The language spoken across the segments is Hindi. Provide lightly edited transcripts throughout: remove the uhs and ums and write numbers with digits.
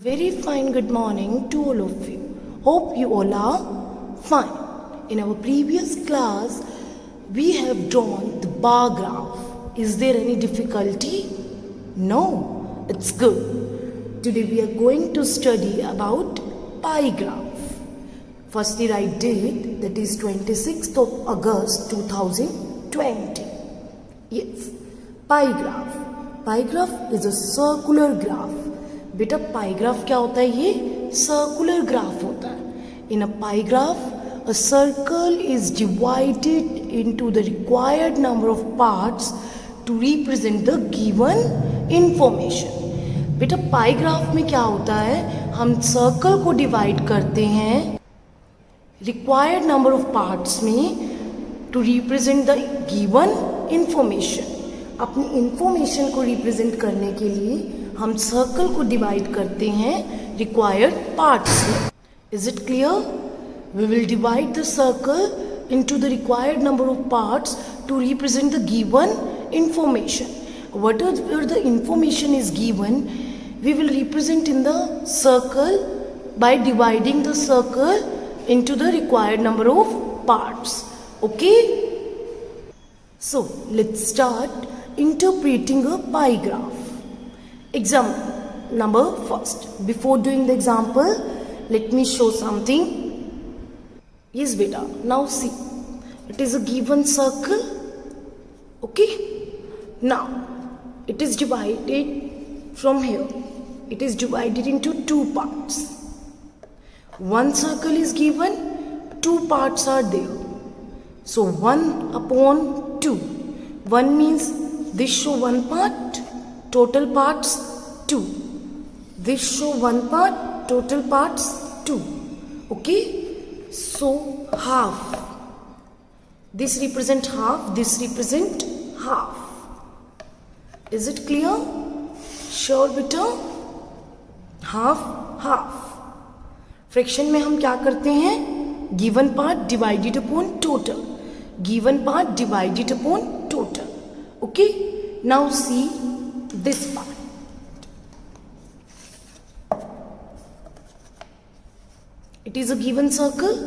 Very fine good morning to all of you. Hope you all are fine. In our previous class, we have drawn the bar graph. Is there any difficulty? No, it's good. Today we are going to study about pie graph. Firstly, write date, that is 26th of August 2020. Yes, pie graph. Pie graph is a circular graph. बेटा पाई ग्राफ क्या होता है? ये सर्कुलर ग्राफ होता है. In a pie graph a circle is divided into the required number of parts to represent the given information. बेटा पाई ग्राफ में क्या होता है? हम सर्कल को डिवाइड करते हैं रिक्वायर्ड नंबर ऑफ पार्ट्स में to represent the given information. अपनी इंफॉर्मेशन को रिप्रेजेंट करने के लिए हम सर्कल को डिवाइड करते हैं रिक्वायर्ड पार्ट्स में. Is it clear? We will divide the circle into the required number of parts to represent the given information. whatever the information is given, we will represent in the circle by dividing the circle into the required number of parts. Okay? So let's start interpreting a pie graph. Example number first. Before doing the example, let me show something. Yes beta, now see, it is a given circle. Okay, now it is divided from here. It is divided into two parts. One circle is given, two parts are there. So 1 upon 2. 1 means this show one part, total parts 2. This show one part, total parts 2. Okay? So half. This represent half, this represent half. Is it clear? Sure beta? Half, half. Fraction में हम क्या करते हैं? Given part divided upon total. Given part divided upon total. Okay? Now see this part. It is a given circle.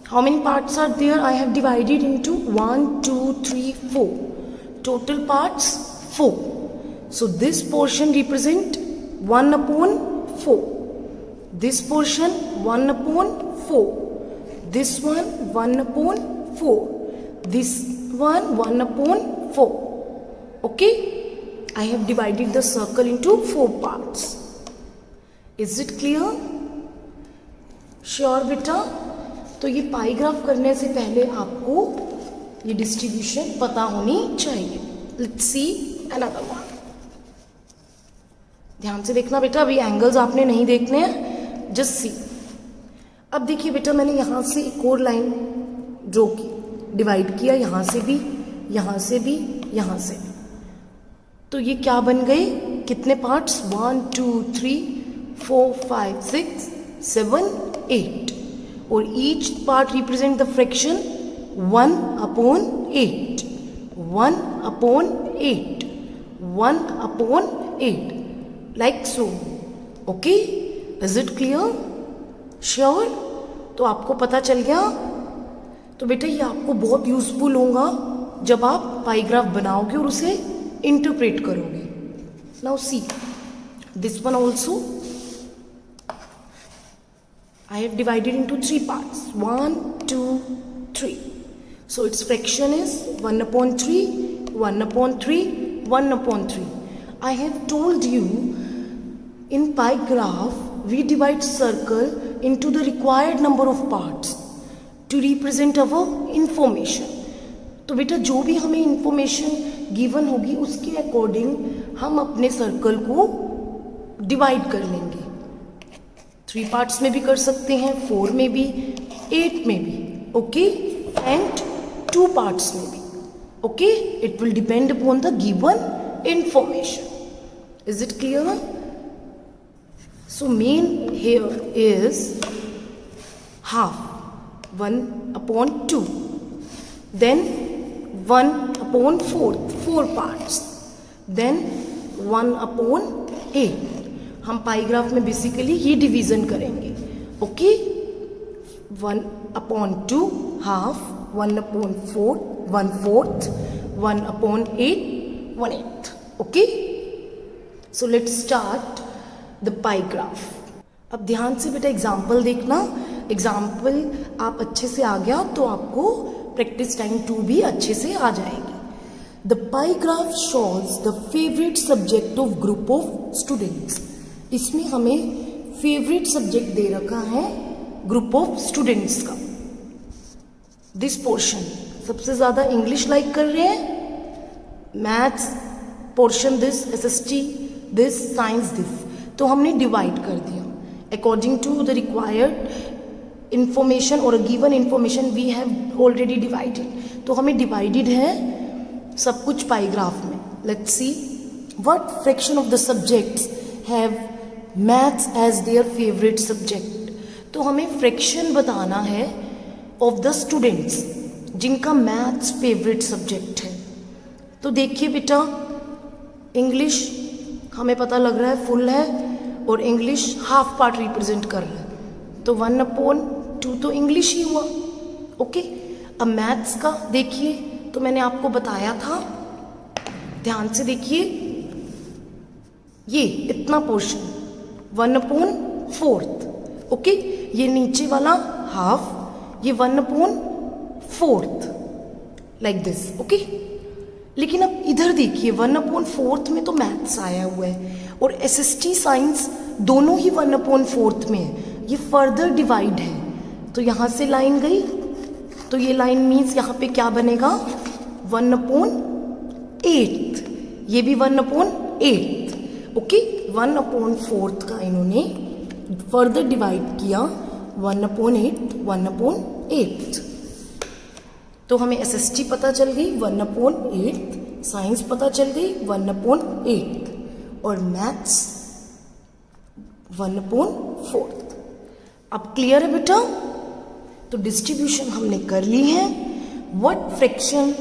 How many parts are there? I have divided into 1, 2, 3, 4. Total parts 4. So this portion represent 1 upon 4. This portion 1 upon 4. This one 1 upon 4. This one 1 upon 4. Okay? I have divided the circle into 4 parts. Is it clear? Sure बेटा? तो ये पाई ग्राफ करने से पहले आपको ये डिस्ट्रीब्यूशन पता होनी चाहिए. Let's see another one. ध्यान से देखना बेटा, अभी एंगल्स आपने नहीं देखने हैं, जस्ट सी. अब देखिए बेटा, मैंने यहाँ से एक और लाइन ड्रॉ की, डिवाइड किया, यहाँ से भी, यहाँ से भी, यहाँ से भी. तो ये क्या बन गए? कितने पार्ट्स? 1, 2, 3, 4, 5, 6, 7, 8. और each part represent the fraction 1 upon 8. 1 upon 8. 1 upon 8. Like so. Okay? Is it clear? Sure? तो आपको पता चल गया? तो बेटा ये आपको बहुत यूजफुल होगा जब आप पाई ग्राफ बनाओगे और उसे इंटरप्रेट करोगे. Now see this one also. I have divided into 3 parts. 1, 2, 3. So its fraction is 1 upon 3, 1 upon 3, 1 upon 3. I have told you in pie graph we divide circle into the required number of parts to represent our information. तो बेटा जो भी हमें इंफॉर्मेशन गिवन होगी उसके अकॉर्डिंग हम अपने सर्कल को डिवाइड कर लेंगे. 3 पार्ट्स में भी कर सकते हैं, 4 में भी, 8 में भी. ओके? एंड 2 पार्ट्स में भी. Okay? It will depend upon the given information. Is it clear? So main here is half. 1 upon 2. Then 1 upon 4 parts. Then 1 upon 8. हम पाई ग्राफ में बेसिकली ये डिवीजन करेंगे. Okay, 1/2 half, 1/4 1/4, 1/8 1/8. Okay, so let's start the pie graph. अब ध्यान से बेटा एग्जाम्पल देखना. एग्जाम्पल आप अच्छे से आ गया तो आपको प्रैक्टिस टाइम 2 भी अच्छे से आ जाएगी. The pie graph shows the favourite subject of group of students. इसमें हमें फेवरेट सब्जेक्ट दे रखा है ग्रुप ऑफ स्टूडेंट्स का. दिस पोर्शन सबसे ज़्यादा इंग्लिश लाइक कर रहे हैं, maths portion this, SST this, science this. तो हमने डिवाइड कर दिया according to the required information और given information we have already divided. तो हमें डिवाइडेड है सब कुछ पाई ग्राफ में. Let's see what fraction of the subjects have maths as their favourite subject. तो हमें फ्रैक्शन बताना है ऑफ द स्टूडेंट्स जिनका मैथ्स फेवरेट सब्जेक्ट है. तो देखिए बेटा, इंग्लिश हमें पता लग रहा है फुल है और इंग्लिश हाफ पार्ट रिप्रेजेंट कर रहा है, तो 1/2 तो इंग्लिश ही हुआ. ओके, अब मैथ्स का देखिए, तो मैंने आपको बताया था, ध्यान से देखिए, ये इतना पोर्शन 1/4. ओके, ये नीचे वाला हाफ, ये 1/4 लाइक दिस. ओके, लेकिन अब इधर देखिए 1/4 में तो मैथ्स आया हुआ है और SST साइंस दोनों ही 1/4 में है. ये फर्दर डिवाइड है, तो यहाँ से लाइन गई, तो ये लाइन मीन्स यहाँ पे क्या बनेगा 1/8. ये भी 1/8. ओके, 1/4 का इन्होंने फर्दर डिवाइड किया 1/8 1/8. तो हमें SST पता चल गई 1/8, साइंस पता चल गई 1/8 और मैथ्स 1/4. अब क्लियर है बेटा? तो डिस्ट्रीब्यूशन हमने कर ली है. What fraction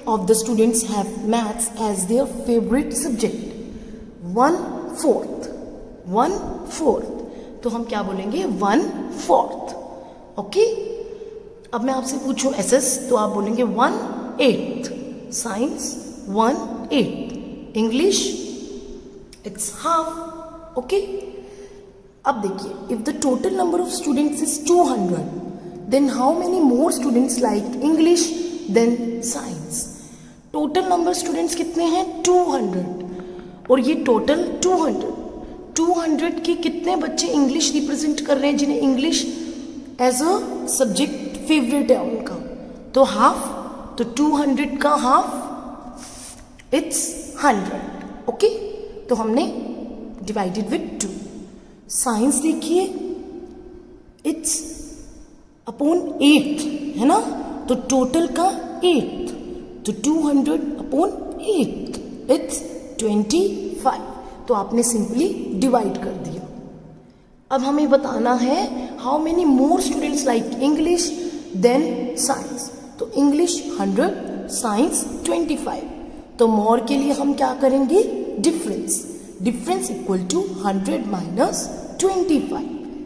of the students have maths as their favourite subject? 1/4. 1/4. तो हम क्या बोलेंगे 1/4. ओके, अब मैं आपसे पूछूं SS तो आप बोलेंगे 1/8. Science 1/8. English it's half. Okay, अब देखिए, if the total number of students is 200, then how many more students like English than science? Total number students कितने हैं 200 और ये टोटल 200 के कितने बच्चे इंग्लिश रिप्रेजेंट कर रहे हैं जिन्हें English as a subject favourite है उनका? तो हाफ, तो 200 का हाफ इट्स 100. ओके, तो हमने डिवाइडेड विद 2. साइंस देखिए, इट्स अपॉन 8 है ना, तो टोटल का 8, तो 200/8 इट्स 25. तो आपने सिंपली डिवाइड कर दिया. अब हमें बताना है how many more students like English than science. तो इंग्लिश 100, साइंस 25. तो मोर के लिए हम क्या करेंगे difference. Difference equal to 100 minus 25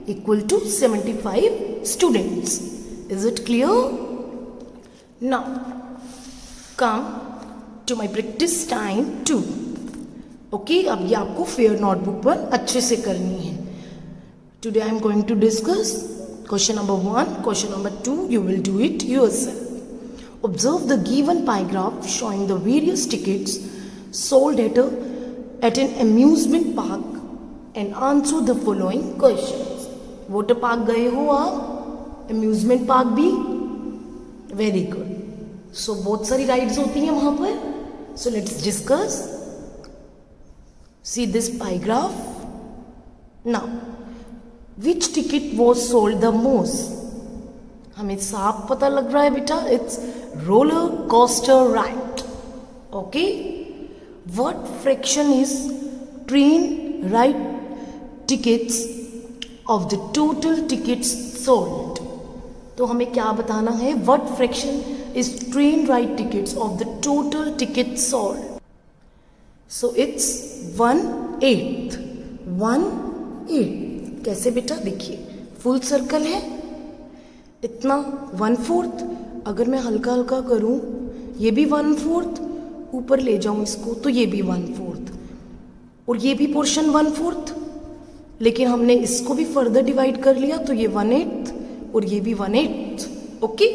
equal to 75 students. Is it clear? Now come to my practice time 2. Okay, अब ये आपको फेयर नोटबुक पर अच्छे से करनी है. Today I am going to discuss question number 1, question number 2. You will do it yourself. Observe the given pie graph showing the various tickets sold at an amusement park and answer the following questions. Water park गए हो आप? Amusement park भी? Very good. So बहुत सारी rides होती हैं वहाँ पर. So let's discuss. See this pie graph. Now, which ticket was sold the most? हमें साफ पता लग रहा है बेटा, it's roller coaster ride. Okay, what fraction is train ride tickets of the total tickets sold? तो हमें क्या बताना है, what fraction is train ride tickets of the total tickets sold? So it's 1/8. 1/8. 8। कैसे बेटा, देखिए फुल सर्कल है, इतना 1/4। अगर मैं हल्का हल्का करूं, ये भी 1/4, ऊपर ले जाऊं इसको तो ये भी 1/4, और ये भी पोर्शन 1/4, लेकिन हमने इसको भी फर्दर डिवाइड कर लिया तो ये 1/8 और ये भी 1/8। ओके,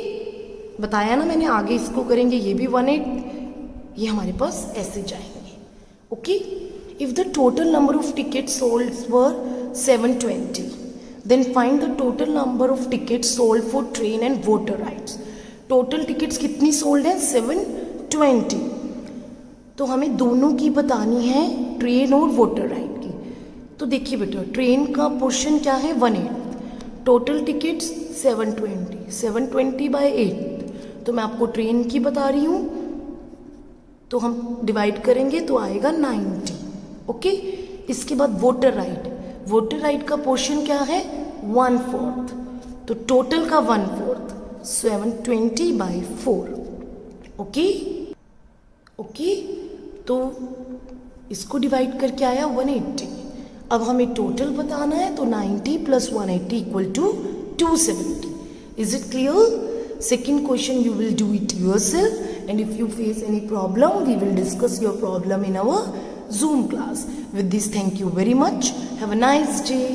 बताया ना मैंने, आगे इसको करेंगे ये भी 1/8, ये हमारे पास ऐसे जाएंगे। Okay, if the total number of tickets sold were 720, then find the total number of tickets sold for train and water rides. Total tickets कितनी सोल्ड है? 720। तो हमें दोनों की बतानी है, ट्रेन और वाटर राइड की। तो देखिए बेटा, ट्रेन का पोर्शन क्या है? 1/8, टोटल टिकट्स 720, 720/8। तो मैं आपको ट्रेन की बता रही हूँ, तो हम डिवाइड करेंगे तो आएगा 90। ओके, इसके बाद वाटर राइड, वाटर राइड का पोर्शन क्या है? 1/4, तो टोटल का 1/4, 720/4। ओके ओके, तो इसको डिवाइड करके आया 180। अब हमें टोटल बताना है, तो 90 + 180 = 270। Is it clear? Second question, you will do it yourself, and if you face any problem, we will discuss your problem in our Zoom class. With this, thank you very much. Have a nice day.